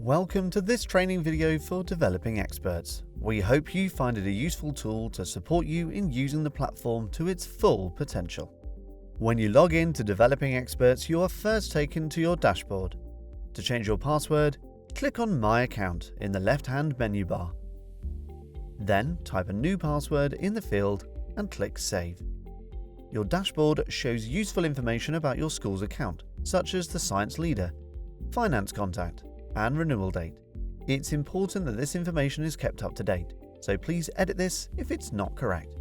Welcome to this training video for developing experts. We hope you find it a useful tool to support you in using the platform to its full potential. When you log in to Developing Experts, you are first taken to your dashboard. To change your password, click on My Account in the left-hand menu bar. Then type a new password in the field and click Save. Your dashboard shows useful information about your school's account, such as the science leader, finance contact, and renewal date. It's important that this information is kept up to date, so please edit this if it's not correct.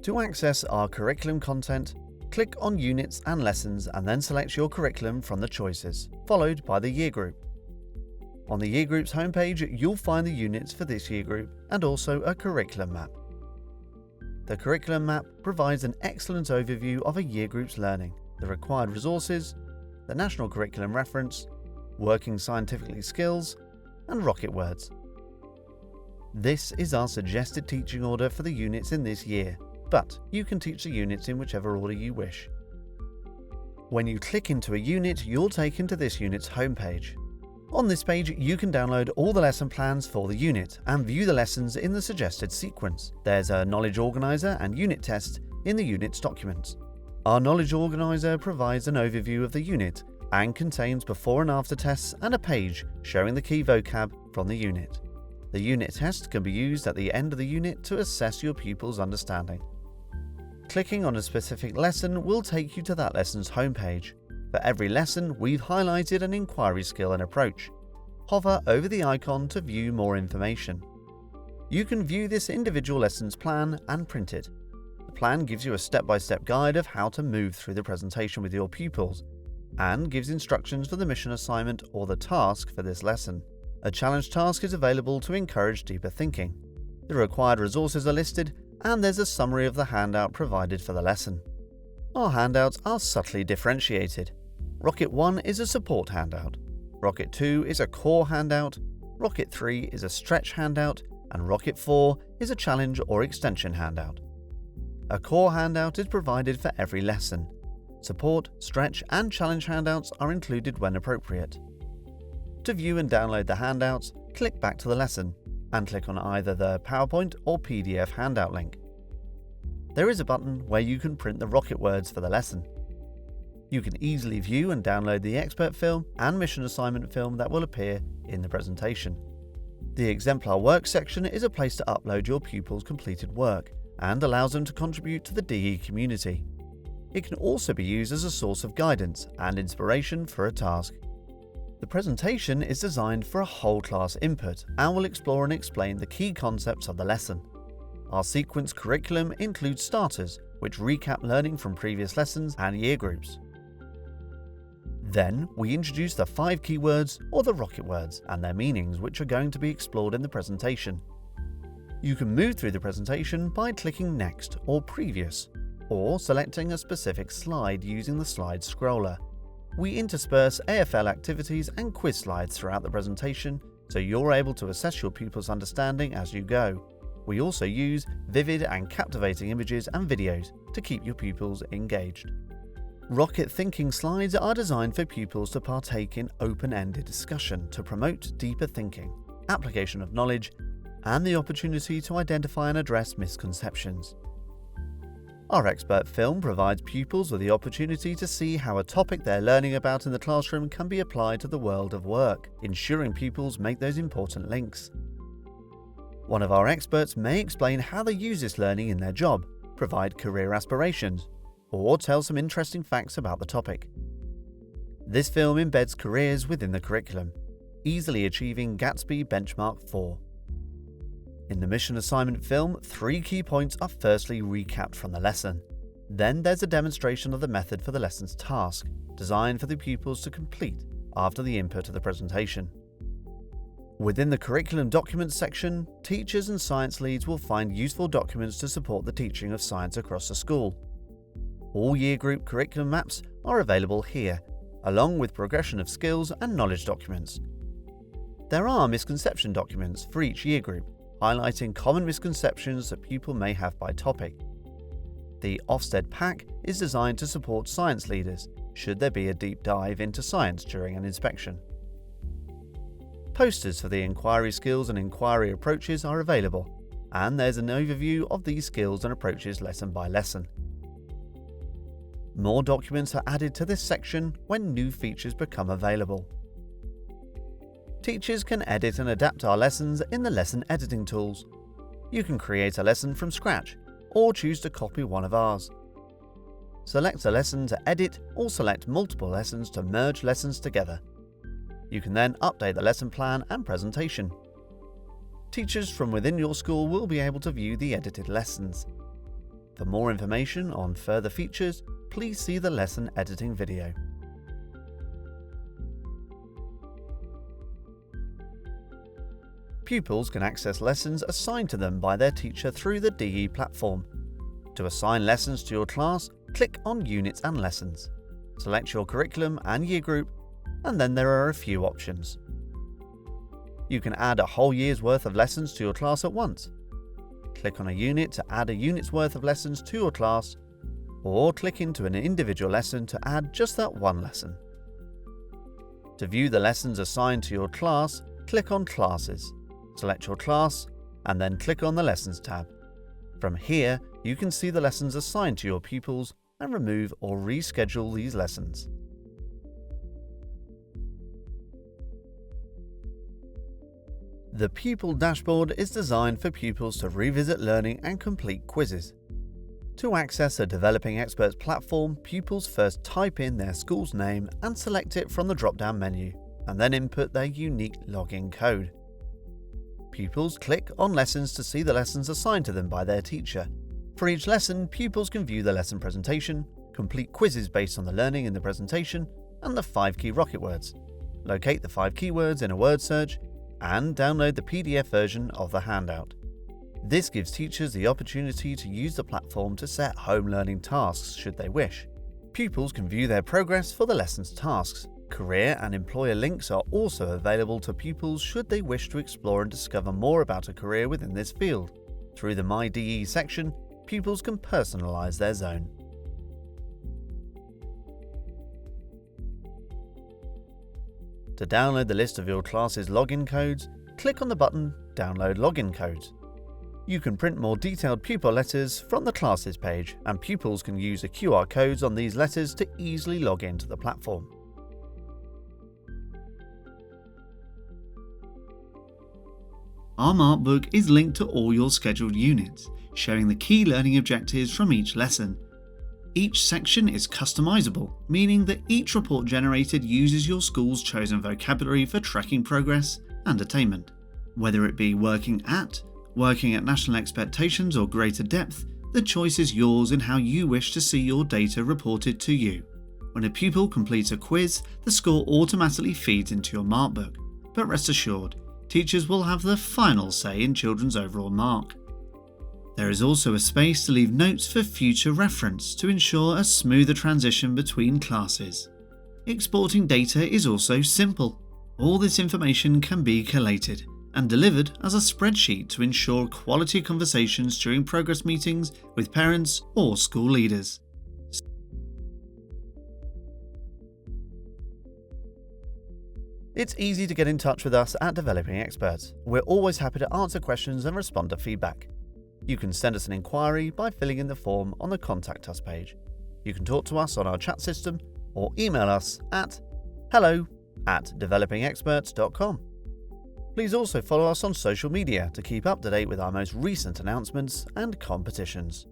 To access our curriculum content, click on Units and Lessons and then select your curriculum from the choices, followed by the year group. On the year group's homepage, you'll find the units for this year group and also a curriculum map. The curriculum map provides an excellent overview of a year group's learning, the required resources, the National Curriculum Reference, Working Scientifically Skills, and Rocket Words. This is our suggested teaching order for the units in this year, but you can teach the units in whichever order you wish. When you click into a unit, you're taken to this unit's homepage. On this page, you can download all the lesson plans for the unit and view the lessons in the suggested sequence. There's a knowledge organizer and unit test in the unit's documents. Our knowledge organizer provides an overview of the unit and contains before and after tests and a page showing the key vocab from the unit. The unit test can be used at the end of the unit to assess your pupils' understanding. Clicking on a specific lesson will take you to that lesson's homepage. For every lesson, we've highlighted an inquiry skill and approach. Hover over the icon to view more information. You can view this individual lesson's plan and print it. The plan gives you a step-by-step guide of how to move through the presentation with your pupils and gives instructions for the mission assignment or the task for this lesson. A challenge task is available to encourage deeper thinking. The required resources are listed and there's a summary of the handout provided for the lesson. Our handouts are subtly differentiated. Rocket 1 is a support handout, Rocket 2 is a core handout, Rocket 3 is a stretch handout, and Rocket 4 is a challenge or extension handout. A core handout is provided for every lesson. Support, stretch, and challenge handouts are included when appropriate. To view and download the handouts, click back to the lesson and click on either the PowerPoint or PDF handout link. There is a button where you can print the Rocket Words for the lesson. You can easily view and download the expert film and mission assignment film that will appear in the presentation. The exemplar work section is a place to upload your pupils' completed work and allows them to contribute to the DE community. It can also be used as a source of guidance and inspiration for a task. The presentation is designed for a whole class input and will explore and explain the key concepts of the lesson. Our sequence curriculum includes starters, which recap learning from previous lessons and year groups. Then, we introduce the 5 keywords or the Rocket Words and their meanings, which are going to be explored in the presentation. You can move through the presentation by clicking Next or Previous, or selecting a specific slide using the slide scroller. We intersperse AFL activities and quiz slides throughout the presentation, so you're able to assess your pupils' understanding as you go. We also use vivid and captivating images and videos to keep your pupils engaged. Rocket Thinking slides are designed for pupils to partake in open-ended discussion to promote deeper thinking, application of knowledge, and the opportunity to identify and address misconceptions. Our expert film provides pupils with the opportunity to see how a topic they're learning about in the classroom can be applied to the world of work, ensuring pupils make those important links. One of our experts may explain how they use this learning in their job, provide career aspirations, or tell some interesting facts about the topic. This film embeds careers within the curriculum, easily achieving Gatsby Benchmark 4. In the mission assignment film, 3 key points are firstly recapped from the lesson. Then there's a demonstration of the method for the lesson's task, designed for the pupils to complete after the input of the presentation. Within the curriculum documents section, teachers and science leads will find useful documents to support the teaching of science across the school. All year group curriculum maps are available here, along with progression of skills and knowledge documents. There are misconception documents for each year group, highlighting common misconceptions that people may have by topic. The Ofsted pack is designed to support science leaders should there be a deep dive into science during an inspection. Posters for the inquiry skills and inquiry approaches are available, and there's an overview of these skills and approaches lesson by lesson. More documents are added to this section when new features become available. Teachers can edit and adapt our lessons in the lesson editing tools. You can create a lesson from scratch or choose to copy one of ours. Select a lesson to edit or select multiple lessons to merge lessons together. You can then update the lesson plan and presentation. Teachers from within your school will be able to view the edited lessons. For more information on further features, please see the lesson editing video. Pupils can access lessons assigned to them by their teacher through the DE platform. To assign lessons to your class, click on Units and Lessons. Select your curriculum and year group, and then there are a few options. You can add a whole year's worth of lessons to your class at once. Click on a unit to add a unit's worth of lessons to your class, or click into an individual lesson to add just that one lesson. To view the lessons assigned to your class, click on Classes. Select your class, and then click on the Lessons tab. From here, you can see the lessons assigned to your pupils and remove or reschedule these lessons. The Pupil Dashboard is designed for pupils to revisit learning and complete quizzes. To access a Developing Experts platform, pupils first type in their school's name and select it from the drop-down menu, and then input their unique login code. Pupils click on Lessons to see the lessons assigned to them by their teacher. For each lesson, pupils can view the lesson presentation, complete quizzes based on the learning in the presentation, and the 5 key rocket words, locate the 5 keywords in a word search, and download the PDF version of the handout. This gives teachers the opportunity to use the platform to set home learning tasks should they wish. Pupils can view their progress for the lesson's tasks. Career and employer links are also available to pupils should they wish to explore and discover more about a career within this field. Through the My DE section, pupils can personalize their zone. To download the list of your class's login codes, click on the button Download Login Codes. You can print more detailed pupil letters from the classes page, and pupils can use the QR codes on these letters to easily log into the platform. Our Markbook is linked to all your scheduled units, showing the key learning objectives from each lesson. Each section is customizable, meaning that each report generated uses your school's chosen vocabulary for tracking progress and attainment. Whether it be working at national expectations or greater depth, the choice is yours in how you wish to see your data reported to you. When a pupil completes a quiz, the score automatically feeds into your Markbook, but rest assured, teachers will have the final say in children's overall mark. There is also a space to leave notes for future reference to ensure a smoother transition between classes. Exporting data is also simple. All this information can be collated and delivered as a spreadsheet to ensure quality conversations during progress meetings with parents or school leaders. It's easy to get in touch with us at Developing Experts. We're always happy to answer questions and respond to feedback. You can send us an inquiry by filling in the form on the Contact Us page. You can talk to us on our chat system or email us at hello@developingexperts.com. Please also follow us on social media to keep up to date with our most recent announcements and competitions.